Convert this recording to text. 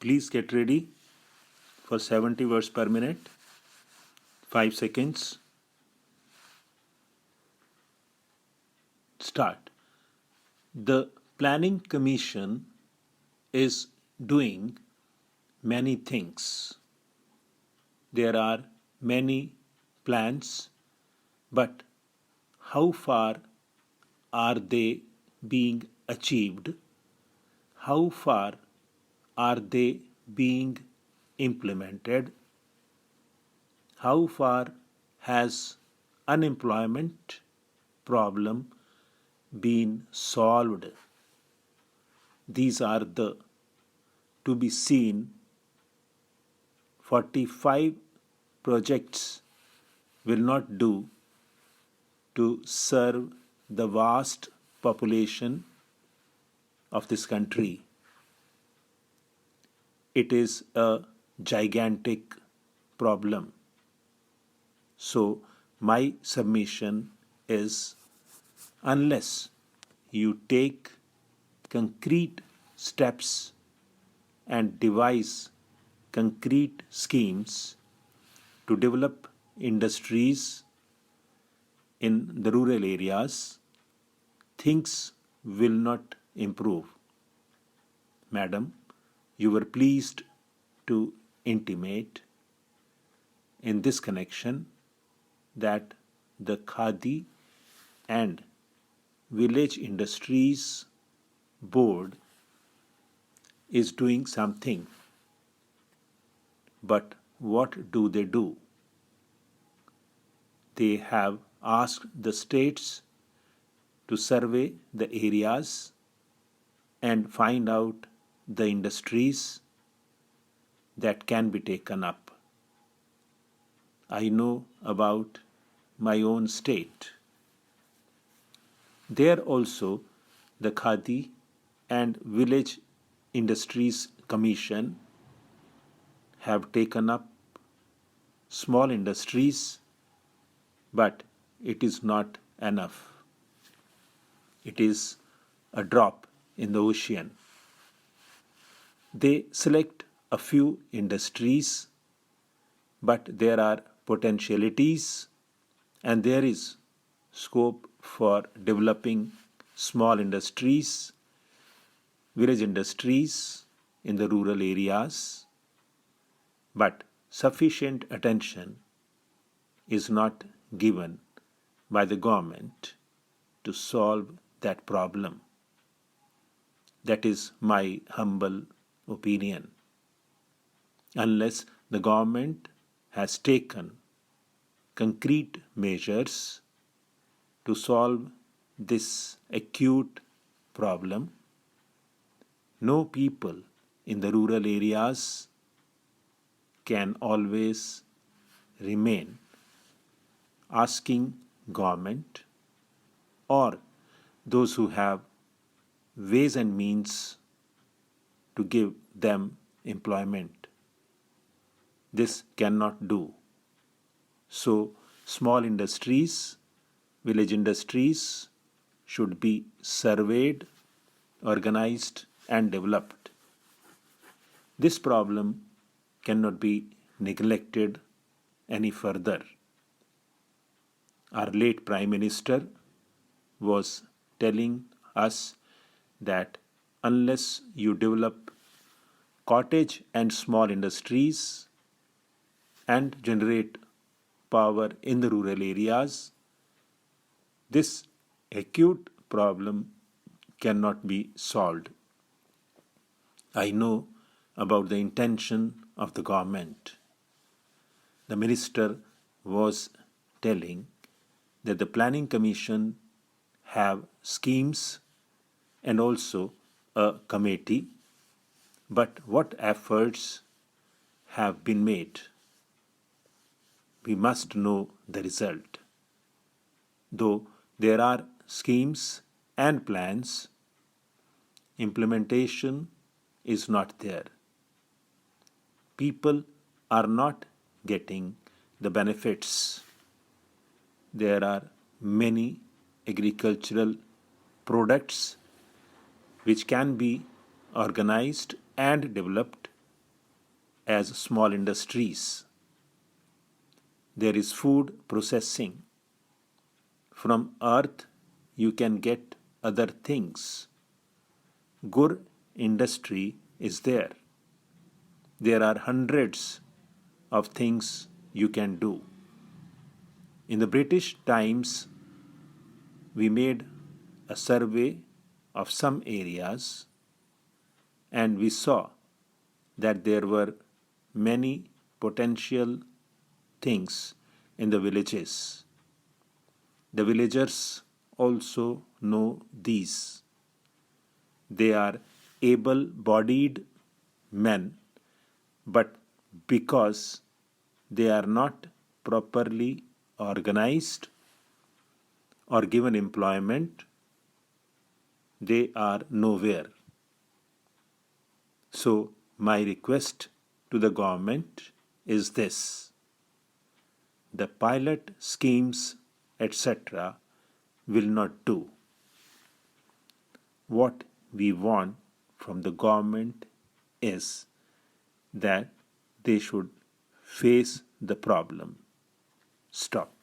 Please get ready for 70 words per minute. 5 seconds. Start. The Planning Commission is doing many things. There are many plans, but how far are they being achieved? How far are they being implemented? How far has unemployment problem been solved? These are the to be seen 45 projects will not do to serve the vast population of this country. It is a gigantic problem. So, my submission is unless you take concrete steps and devise concrete schemes to develop industries in the rural areas, things will not improve. Madam, you were pleased to intimate in this connection that the Khadi and Village Industries Board is doing something. But what do? They have asked the states to survey the areas and find out the industries that can be taken up. I know about my own state. There also the Khadi and Village Industries Commission have taken up small industries, but it is not enough. It is a drop in the ocean. They select a few industries, but there are potentialities and there is scope for developing small industries, village industries in the rural areas, but sufficient attention is not given by the government to solve that problem. That is my humble opinion. Unless the government has taken concrete measures to solve this acute problem, no people in the rural areas can always remain asking government or those who have ways and means to give them employment. This cannot do. So, small industries, village industries should be surveyed, organized, and developed. This problem cannot be neglected any further. Our late Prime Minister was telling us that unless you develop cottage and small industries and generate power in the rural areas, this acute problem cannot be solved. I know about the intention of the government. The minister was telling that the Planning Commission have schemes and also a committee, but what efforts have been made? We must know the result. Though there are schemes and plans, implementation is not there. People are not getting the benefits. There are many agricultural products which can be organized and developed as small industries. There is food processing. From earth you can get other things. Gur industry is there. There are hundreds of things you can do. In the British times, we made a survey of some areas and we saw that there were many potential things in the villages. The villagers also know these. They are able-bodied men, but because they are not properly organized or given employment, they are nowhere. So my request to the government is this: the pilot schemes, etc., will not do. What we want from the government is that they should face the problem. Stop.